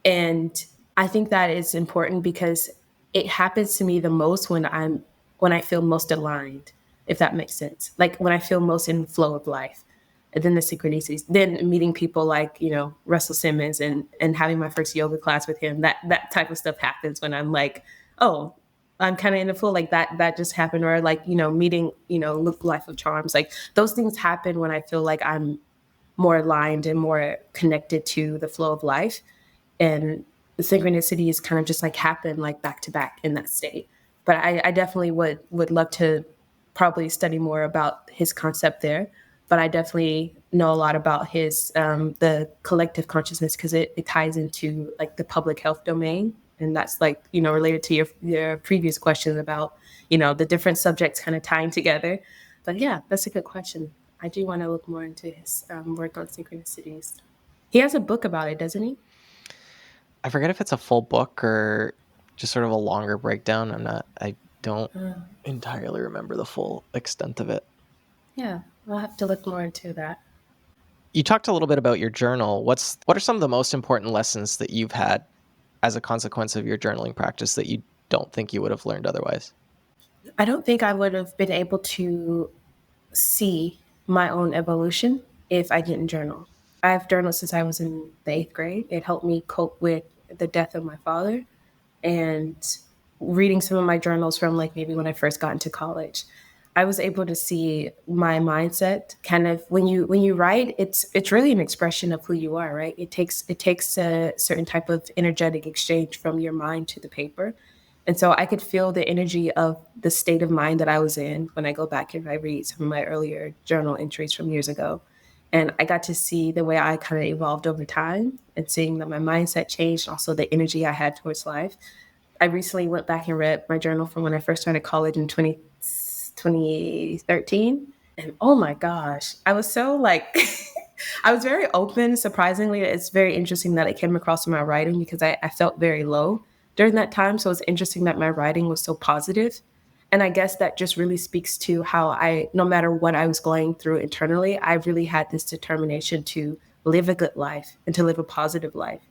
And I think that is important because it happens to me the most when I feel most aligned, if that makes sense. Like when I feel most in flow of life. And then the synchronicities, then meeting people like, Russell Simmons and having my first yoga class with him, that type of stuff happens when I'm like, oh, I'm kind of in the flow, like that just happened. Or like, meeting, Luke Life of Charms. Like those things happen when I feel like I'm more aligned and more connected to the flow of life. And the synchronicity is kind of just like happen like back to back in that state. But I definitely would love to probably study more about his concept there. But I definitely know a lot about his the collective consciousness because it ties into like the public health domain. And that's like, related to your previous questions about, the different subjects kind of tying together. But yeah, that's a good question. I do want to look more into his work on synchronicities. He has a book about it, doesn't he? I forget if it's a full book or just sort of a longer breakdown. I don't entirely remember the full extent of it. Yeah, I'll have to look more into that. You talked a little bit about your journal. What are some of the most important lessons that you've had as a consequence of your journaling practice that you don't think you would have learned otherwise? I don't think I would have been able to see my own evolution if I didn't journal. I've journaled since I was in the eighth grade. It helped me cope with the death of my father. And reading some of my journals from like maybe when I first got into college, I was able to see my mindset kind of when you write, it's really an expression of who you are, right? It takes a certain type of energetic exchange from your mind to the paper. And so I could feel the energy of the state of mind that I was in when I go back and I read some of my earlier journal entries from years ago. And I got to see the way I kind of evolved over time and seeing that my mindset changed, also the energy I had towards life. I recently went back and read my journal from when I first started college in 2013. And oh my gosh, I was so like, I was very open. Surprisingly, it's very interesting that it came across in my writing because I felt very low during that time. So it's interesting that my writing was so positive. And I guess that just really speaks to how no matter what I was going through internally, I really had this determination to live a good life and to live a positive life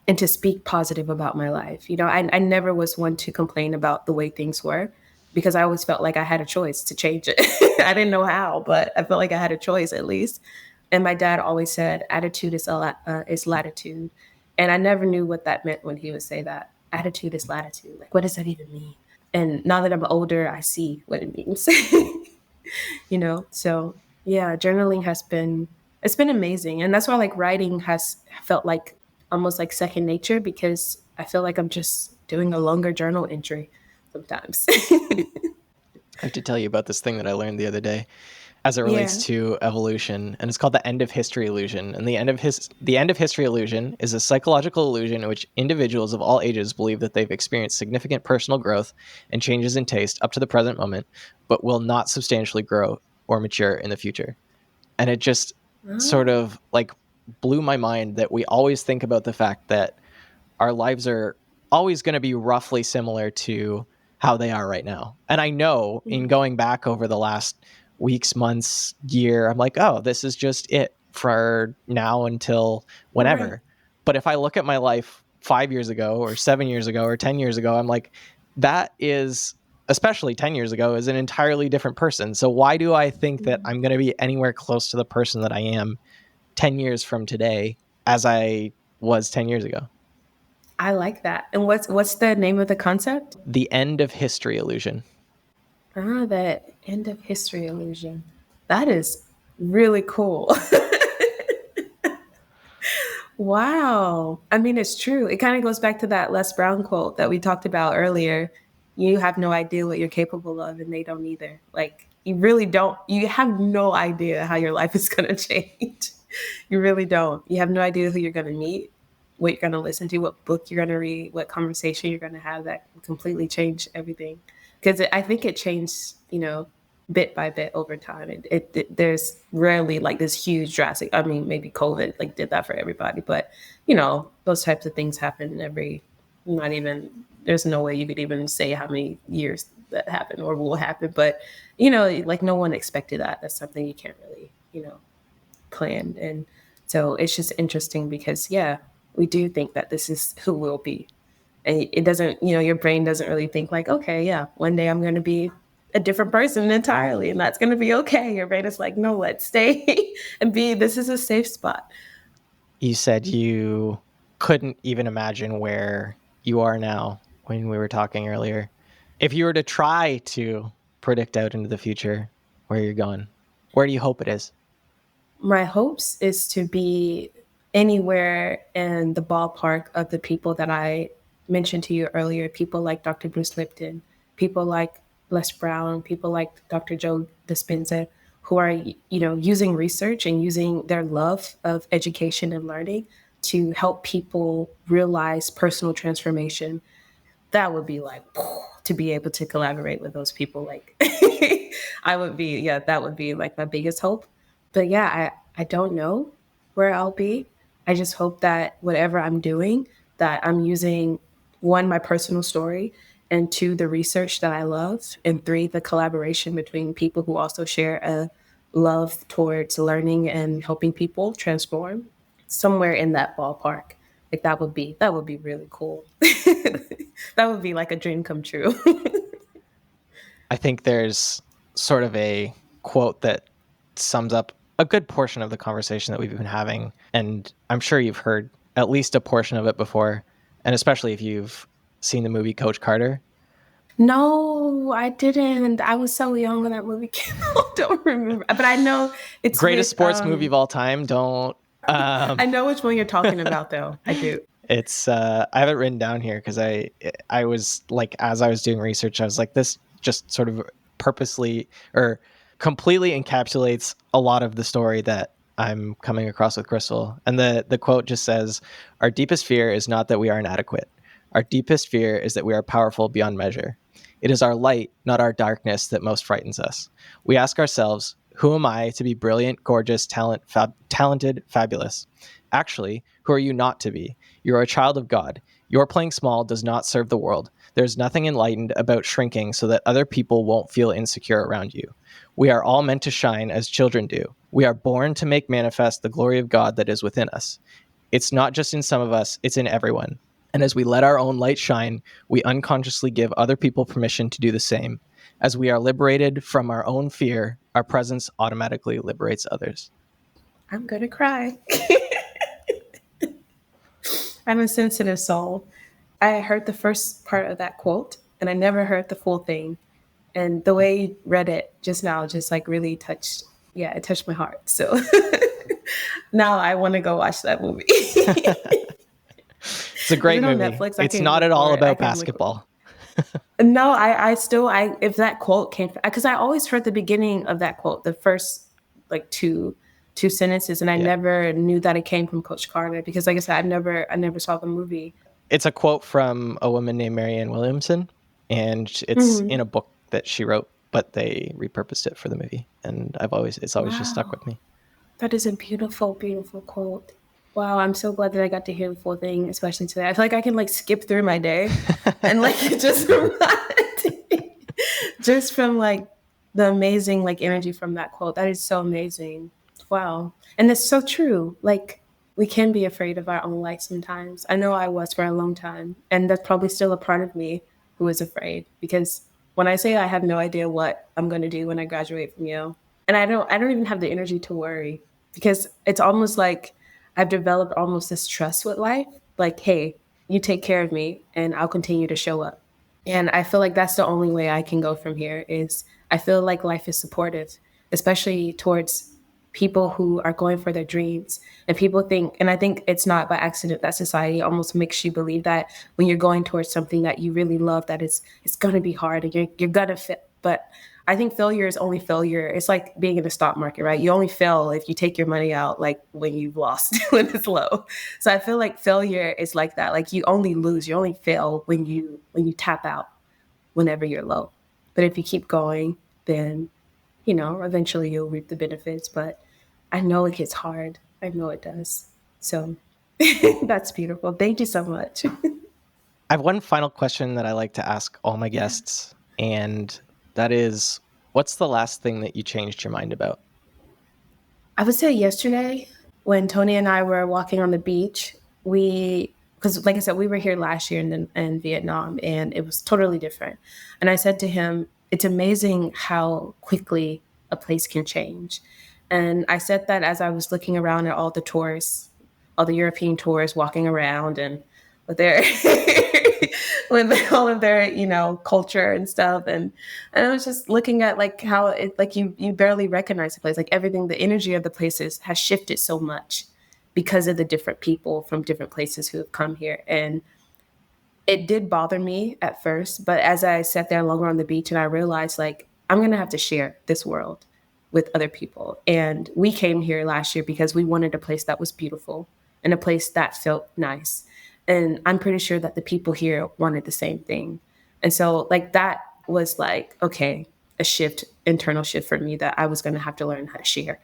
and to speak positive about my life. I never was one to complain about the way things were because I always felt like I had a choice to change it. I didn't know how, but I felt like I had a choice at least. And my dad always said, attitude is latitude. And I never knew what that meant when he would say that. Attitude is latitude. Like, what does that even mean? And now that I'm older, I see what it means. So yeah, journaling it's been amazing. And that's why like writing has felt like almost like second nature because I feel like I'm just doing a longer journal entry sometimes. I have to tell you about this thing that I learned the other day as it relates Yeah. to evolution, and it's called the end of history illusion. And the end of history illusion is a psychological illusion in which individuals of all ages believe that they've experienced significant personal growth and changes in taste up to the present moment, but will not substantially grow or mature in the future. And it just sort Oh, of like blew my mind that we always think about the fact that our lives are always going to be roughly similar to how they are right now. And I know in going back over the last weeks, months, year, I'm like, oh, this is just it for now until right. whenever. But if I look at my life 5 years ago or 7 years ago or 10 years ago, I'm like, that is, especially 10 years ago, is an entirely different person. So why do I think that I'm going to be anywhere close to the person that I am 10 years from today as I was 10 years ago? I like that. And what's the name of the concept? The end of history illusion. The end of history illusion. That is really cool. Wow. I mean, it's true. It kind of goes back to that Les Brown quote that we talked about earlier. You have no idea what you're capable of, and they don't either. Like, you really don't, you have no idea how your life is going to change. You really don't. You have no idea who you're going to meet, what you're going to listen to, what book you're going to read, what conversation you're going to have that can completely change everything. Because I think it changed, bit by bit over time. There's rarely like this huge drastic. I mean, maybe COVID like did that for everybody, but those types of things happen every. Not even. There's no way you could even say how many years that happened or will happen, but like no one expected that. That's something you can't really plan, and so it's just interesting because yeah, we do think that this is who we'll be, and it doesn't, your brain doesn't really think like, okay, yeah, one day I'm going to be a different person entirely and that's going to be okay. Your brain is like, no, let's stay and be, this is a safe spot. You said you couldn't even imagine where you are now when we were talking earlier. If you were to try to predict out into the future where you're going, where do you hope it is? My hopes is to be anywhere in the ballpark of the people that I mentioned to you earlier, people like Dr. Bruce Lipton, people like Les Brown, people like Dr. Joe Dispenza, who are, using research and using their love of education and learning to help people realize personal transformation. That would be like to be able to collaborate with those people. Like I would be, yeah, that would be like my biggest hope. But yeah, I don't know where I'll be. I just hope that whatever I'm doing, that I'm using one, my personal story, and two, the research that I love, and three, the collaboration between people who also share a love towards learning and helping people transform, somewhere in that ballpark. Like that would be really cool. That would be like a dream come true. I think there's sort of a quote that sums up a good portion of the conversation that we've been having. And I'm sure you've heard at least a portion of it before. And especially if you've seen the movie Coach Carter. No, I didn't. I was so young when that movie came out. Don't remember. But I know it's Greatest with sports movie of all time. Don't. I know which one you're talking about though. I do. It's I have it written down here because I was like, as I was doing research, I was like, this just sort of purposely or completely encapsulates a lot of the story that I'm coming across with Crystal. And the quote just says, "Our deepest fear is not that we are inadequate. Our deepest fear is that we are powerful beyond measure. It is our light, not our darkness, that most frightens us. We ask ourselves, who am I to be brilliant, gorgeous, talented, fabulous? Actually, who are you not to be? You are a child of God. Your playing small does not serve the world. There's nothing enlightened about shrinking so that other people won't feel insecure around you. We are all meant to shine as children do. We are born to make manifest the glory of God that is within us. It's not just in some of us, it's in everyone. And as we let our own light shine, we unconsciously give other people permission to do the same. As we are liberated from our own fear, our presence automatically liberates others." I'm gonna cry. I'm a sensitive soul. I heard the first part of that quote and I never heard the full thing. And the way you read it just now just like really touched, yeah, it touched my heart. So now I want to go watch that movie. It's a Is great it on movie. Netflix? I It's can not at look all for it. I about can look. basketball. No, I still, if that quote came, because I always heard the beginning of that quote, the first like two sentences, and I Yeah. never knew that it came from Coach Carter because, like I said, I never saw the movie. It's a quote from a woman named Marianne Williamson, and it's in Mhm. a book that she wrote, but they repurposed it for the movie. And it's always just stuck Wow, with me. that is a beautiful, beautiful quote. Wow, I'm so glad that I got to hear the full thing, especially today. I feel like I can like skip through my day and like just just from like the amazing like energy from that quote. That is so amazing. Wow. And it's so true. Like we can be afraid of our own light sometimes. I know I was for a long time. And that's probably still a part of me who is afraid because when I say I have no idea what I'm going to do when I graduate from Yale, and I don't even have the energy to worry because it's almost like I've developed almost this trust with life. Like, hey, you take care of me and I'll continue to show up. And I feel like that's the only way I can go from here is I feel like life is supportive, especially towards people who are going for their dreams. And people think, and I think it's not by accident that society almost makes you believe that when you're going towards something that you really love, that it's going to be hard and you're going to fit. But I think failure is only failure. It's like being in the stock market, right? You only fail if you take your money out, like when you've lost, when it's low. So I feel like failure is like that. Like you only lose, you only fail when you tap out whenever you're low. But if you keep going, then eventually you'll reap the benefits. But I know it gets hard. I know it does. So that's beautiful. Thank you so much. I have one final question that I like to ask all my Yeah. guests, and that is, what's the last thing that you changed your mind about? I would say yesterday when Tony and I were walking on the beach, because like I said, we were here last year in Vietnam and it was totally different. And I said to him, it's amazing how quickly a place can change. And I said that as I was looking around at all the tourists, all the European tourists walking around and with their with all of their culture and stuff, and I was just looking at like how it like you barely recognize the place, like everything, the energy of the places has shifted so much because of the different people from different places who have come here. And it did bother me at first, but as I sat there longer on the beach and I realized like I'm going to have to share this world with other people. And we came here last year because we wanted a place that was beautiful and a place that felt nice. And I'm pretty sure that the people here wanted the same thing. And so like that was like, okay, a shift, internal shift for me, that I was going to have to learn how to share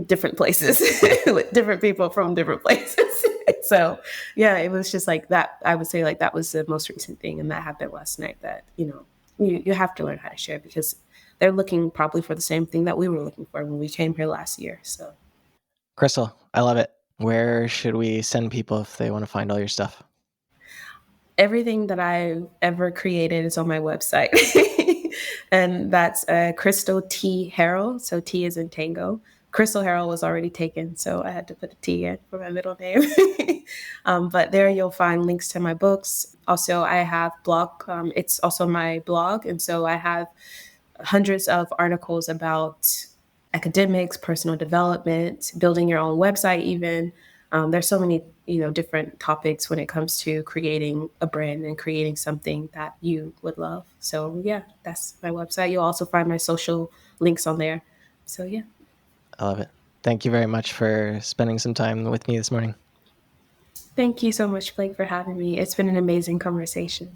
different places with different people from different places. So yeah, it was just like that. I would say like that was the most recent thing, and that happened last night. That you have to learn how to share because they're looking probably for the same thing that we were looking for when we came here last year. So Crystal, I love it. Where should we send people if they want to find all your stuff? everything that I've ever created is on my website. And that's Crystal T Harrell. So T is in Tango. Crystal Harrell was already taken, so I had to put a T in for my middle name. But there you'll find links to my books. Also, I have blog. It's also my blog, and so I have hundreds of articles about academics, personal development, building your own website, even. There's so many, different topics when it comes to creating a brand and creating something that you would love. So yeah, that's my website. You'll also find my social links on there. So yeah. I love it. Thank you very much for spending some time with me this morning. Thank you so much, Blake, for having me. It's been an amazing conversation.